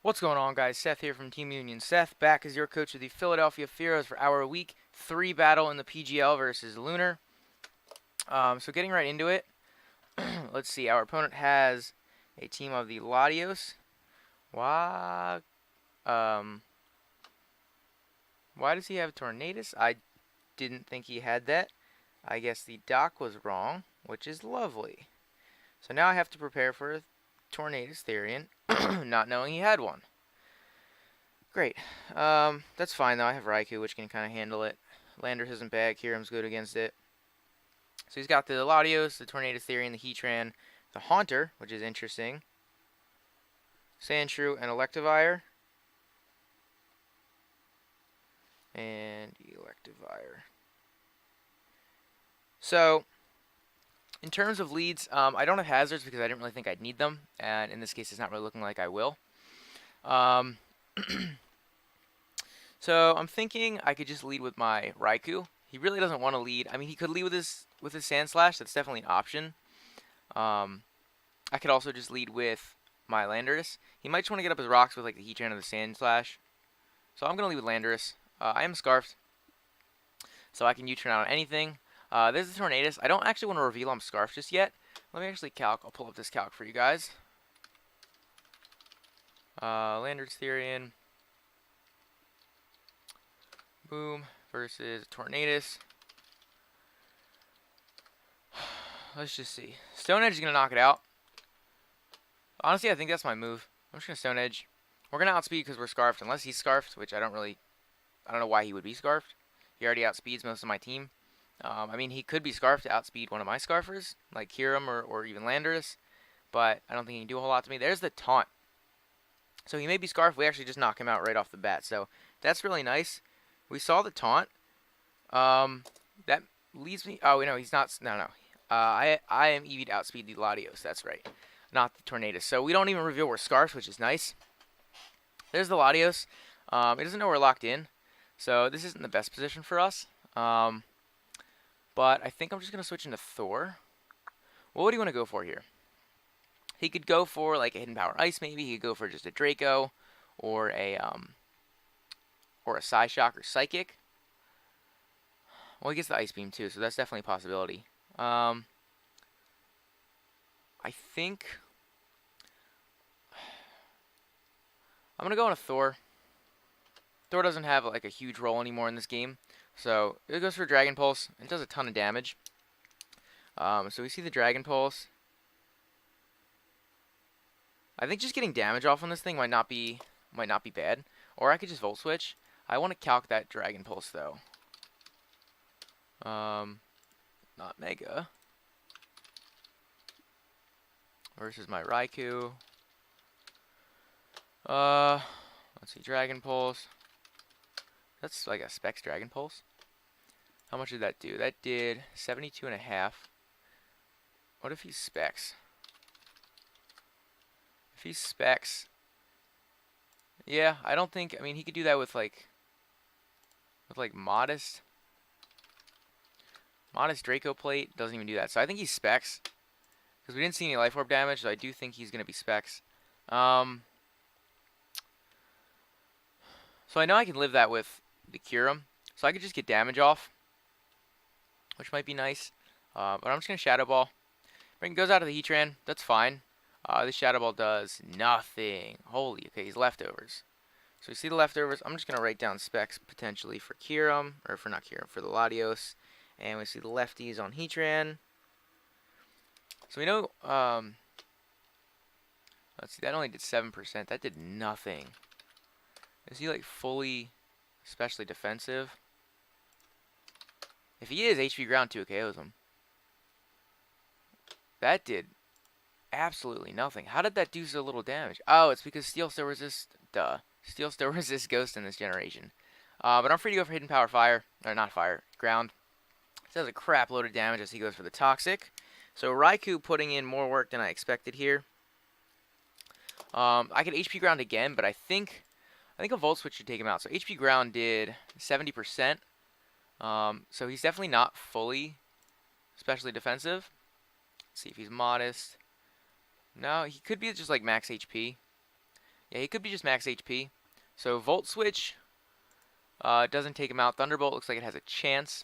What's going on, guys? Seth here from Team Union. Seth back as your coach of the Philadelphia Fearows for our Week 3 battle in the PGL versus Lunar. So getting right into it, let's see. Our opponent has a team of the Latios. Why, why does he have Tornadus? I didn't think he had that. I guess the doc was wrong, which is lovely. So now I have to prepare for a Tornadus Therian, not knowing he had one. Great. That's fine though. I have Raikou, which can kind of handle it. Landers isn't bad. Kyurem's good against it. So he's got the Latios, the Tornadus Therian, the Heatran, the Haunter, which is interesting. Sandshrew and Electivire. And Electivire. So, in terms of leads, I don't have hazards because I didn't really think I'd need them. And in this case, it's not really looking like I will. So I'm thinking I could just lead with my Raikou. He really doesn't want to lead. I mean, he could lead with his Sand Slash. That's definitely an option. I could also just lead with my Landorus. He might just want to get up his rocks with like the Heatran or the Sand Slash. So I'm gonna lead with Landorus. I am Scarfed, so I can U-turn out on anything. There's the Tornadus. I don't actually want to reveal I'm Scarfed just yet. Let me actually calc. I'll pull up this calc for you guys. Landorus Therian. Boom versus Tornadus. Let's just see. Stone Edge is going to knock it out. Honestly, I think that's my move. I'm just going to Stone Edge. We're going to outspeed because we're Scarfed, unless he's Scarfed, which I don't know why he would be Scarfed. He already outspeeds most of my team. I mean, he could be Scarfed to outspeed one of my Scarfers, like Kyurem or even Landorus, but I don't think he can do a whole lot to me. There's the taunt. So he may be Scarfed. We actually just knock him out right off the bat. So that's really nice. We saw the taunt. That leads me. Oh no, he's not. No. I am EV to outspeed the Latios. That's right, not the Tornadus. So we don't even reveal we're Scarfed, which is nice. There's the Latios. It doesn't know we're locked in, so this isn't the best position for us. But I think I'm just gonna switch into Thor. What would he want to go for here? He could go for like a Hidden Power Ice, maybe. He could go for just a Draco, or a Psyshock or Psychic. Well, he gets the Ice Beam too, so that's definitely a possibility. I think I'm gonna go on a Thor. Thor doesn't have like a huge role anymore in this game, so it goes for Dragon Pulse. It does a ton of damage. So we see the Dragon Pulse. I think just getting damage off on this thing might not be bad, or I could just Volt Switch. I want to calc that Dragon Pulse though. Not Mega. Versus my Raikou. Let's see, Dragon Pulse. That's like a Specs Dragon Pulse. How much did that do? That did 72.5. What if he's Specs? If he's Specs, yeah, I don't think. I mean, he could do that with like Modest Draco Plate. Doesn't even do that. So I think he's Specs. Because we didn't see any Life Orb damage, so I do think he's going to be Specs. So I know I can live that with the Kyurem. So I could just get damage off, which might be nice. But I'm just going to Shadow Ball. Ring goes out of the Heatran. That's fine. This Shadow Ball does nothing. Holy, okay, he's Leftovers. So we see the Leftovers. I'm just going to write down specs potentially for Kyurem, or for not Kyurem, for the Latios. And we see the lefties on Heatran. So we know, let's see, that only did 7%. That did nothing. Is he like fully, especially defensive? If he is, HP Ground 2 KOs him. That did absolutely nothing. How did that do so little damage? Oh, it's because Steel still resists, Steel still resists Ghost in this generation. But I'm free to go for Hidden Power Fire, or not Fire, Ground. This has a crap load of damage as he goes for the Toxic. So Raikou putting in more work than I expected here. I could HP Ground again, but I think a Volt Switch should take him out. So HP Ground did 70%. So he's definitely not fully especially defensive. Let's see if he's Modest. No, he could be just like max HP. Yeah, he could be just max HP. So Volt Switch doesn't take him out. Thunderbolt looks like it has a chance.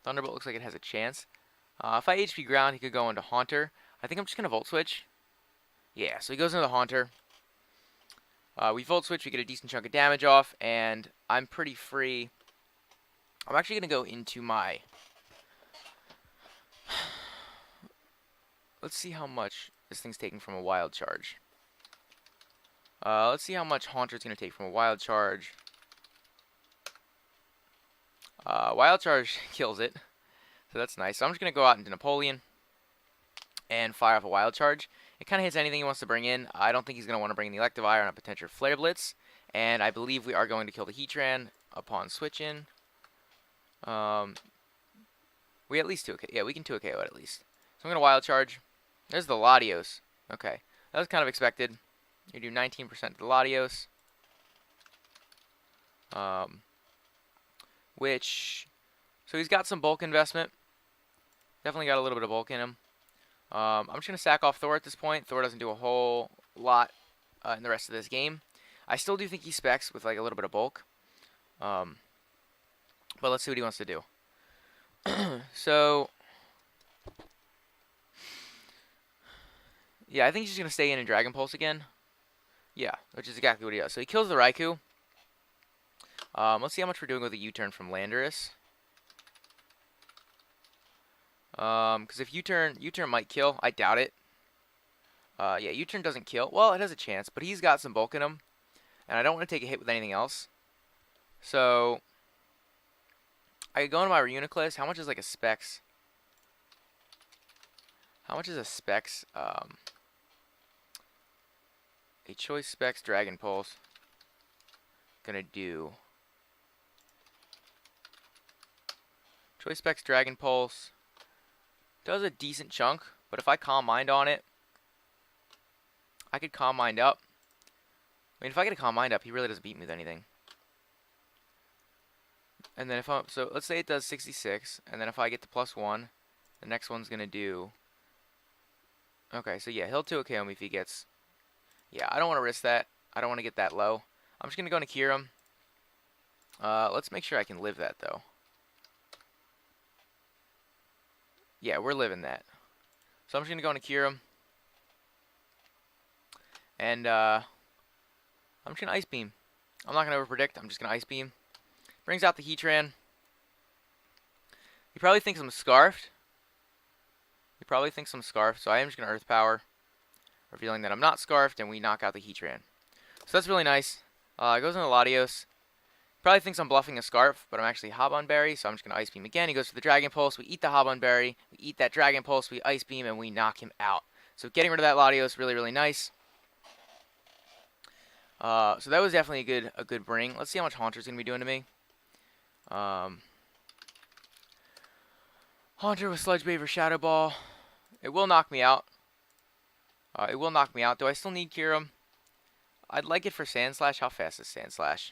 Thunderbolt looks like it has a chance. If I HP ground, he could go into Haunter. I think I'm just going to Volt Switch. Yeah, so he goes into the Haunter. We Volt Switch, we get a decent chunk of damage off, and I'm pretty free. I'm actually going to go into my... Let's see how much this thing's taking from a Wild Charge. Let's see how much Haunter's going to take from a Wild Charge. Wild Charge kills it, so that's nice. So I'm just going to go out into Napoleon and fire off a Wild Charge. It kind of hits anything he wants to bring in. I don't think he's going to want to bring the Electivire on a potential Flare Blitz, and I believe we are going to kill the Heatran upon switch in. We at least 2-KO. Yeah, we can 2-KO it at least. So I'm going to Wild Charge. There's the Latios. Okay, that was kind of expected. You do 19% to the Latios. So he's got some bulk investment. Definitely got a little bit of bulk in him. I'm just going to sack off Thor at this point. Thor doesn't do a whole lot in the rest of this game. I still do think he specs with like a little bit of bulk. But let's see what he wants to do. So, yeah, I think he's just going to stay in and Dragon Pulse again. Yeah, which is exactly what he does. So he kills the Raikou. Let's see how much we're doing with a U-turn from Landorus. Because if U-turn might kill. I doubt it. Yeah, U-turn doesn't kill. Well, it has a chance, but he's got some bulk in him. And I don't want to take a hit with anything else. So, I could go into my Reuniclus. How much is like a Specs? How much is a Specs? A Choice Specs Dragon Pulse. Gonna do. Choice Specs Dragon Pulse. Does a decent chunk, but if I Calm Mind on it, I could Calm Mind up. I mean, if I get a Calm Mind up, he really doesn't beat me with anything. And then if I'm, so let's say it does 66, and then if I get to +1, the next one's gonna do. Okay, so yeah, he'll 2-KO me if he gets. Yeah, I don't want to risk that. I don't want to get that low. I'm just gonna go into Kyurem. Let's make sure I can live that though. Yeah, we're living that. So I'm just gonna go into Kyurem. And I'm just gonna Ice Beam. I'm not gonna overpredict. I'm just gonna Ice Beam. Brings out the Heatran. He probably thinks I'm Scarfed. So I am just gonna Earth Power, revealing that I'm not Scarfed, and we knock out the Heatran. So that's really nice. It goes into Latios. Probably thinks I'm bluffing a Scarf, but I'm actually Haban Berry, so I'm just going to Ice Beam again. He goes for the Dragon Pulse. We eat the Haban Berry. We eat that Dragon Pulse. We Ice Beam, and we knock him out. So getting rid of that Latios, really, really nice. So that was definitely a good bring. Let's see how much Haunter's going to be doing to me. Haunter with Sludge Wave or Shadow Ball. It will knock me out. Do I still need Kyurem? I'd like it for Sand Slash. How fast is Sand Slash?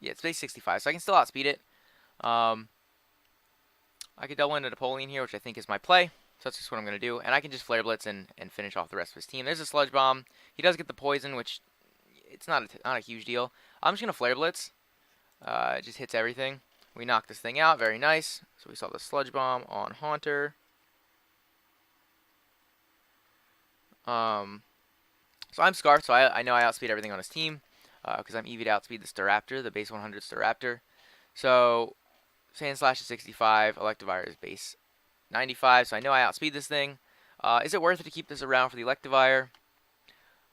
Yeah, it's base 65, so I can still outspeed it. I could double into Napoleon here, which I think is my play. So that's just what I'm going to do. And I can just Flare Blitz and finish off the rest of his team. There's a Sludge Bomb. He does get the Poison, which it's not a huge deal. I'm just going to Flare Blitz. It just hits everything. We knock this thing out. Very nice. So we saw the Sludge Bomb on Haunter. So I'm Scarfed, so I know I outspeed everything on his team. Because I'm EV to outspeed the Staraptor, the base 100 Staraptor. So, Sand Slash is 65, Electivire is base 95, so I know I outspeed this thing. Is it worth it to keep this around for the Electivire?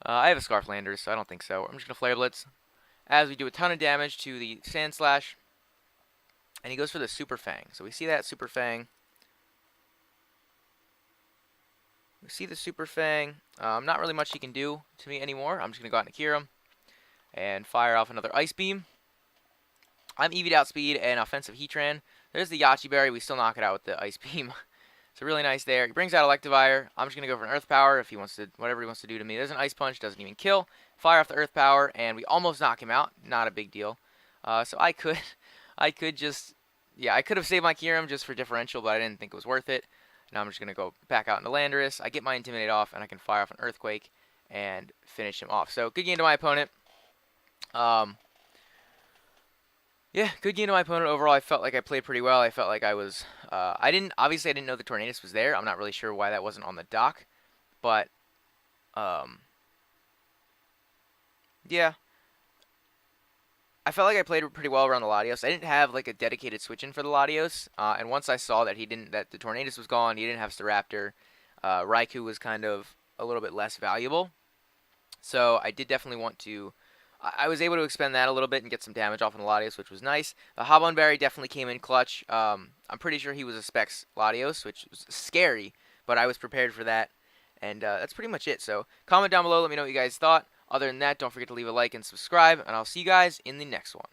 I have a Scarf Lander, so I don't think so. I'm just going to Flare Blitz. As we do a ton of damage to the Sand Slash. And he goes for the Super Fang. So we see that Super Fang. We see the Super Fang. Not really much he can do to me anymore. I'm just going to go out and Kyurem. And fire off another Ice Beam. I'm EV'd outspeed and offensive Heatran. There's the Yachi Berry. We still knock it out with the Ice Beam. So really nice there. He brings out Electivire. I'm just going to go for an Earth Power if he wants to, whatever he wants to do to me. There's an Ice Punch. Doesn't even kill. Fire off the Earth Power. And we almost knock him out. Not a big deal. So I could just, yeah, I could have saved my Kyurem just for differential, but I didn't think it was worth it. Now I'm just going to go back out into Landorus. I get my Intimidate off, and I can fire off an Earthquake and finish him off. So, good game to my opponent. Yeah, good game to my opponent overall. I felt like I played pretty well. I felt like I was... obviously, I didn't know the Tornadus was there. I'm not really sure why that wasn't on the dock. But, yeah. I felt like I played pretty well around the Latios. I didn't have like a dedicated switch in for the Latios, and once I saw that that the Tornadus was gone, he didn't have Staraptor, Raikou was kind of a little bit less valuable. So I did definitely want to. I was able to expend that a little bit and get some damage off on the Latios, which was nice. The Haban Berry definitely came in clutch. I'm pretty sure he was a Specs Latios, which was scary, but I was prepared for that. And that's pretty much it. So comment down below, let me know what you guys thought. Other than that, don't forget to leave a like and subscribe, and I'll see you guys in the next one.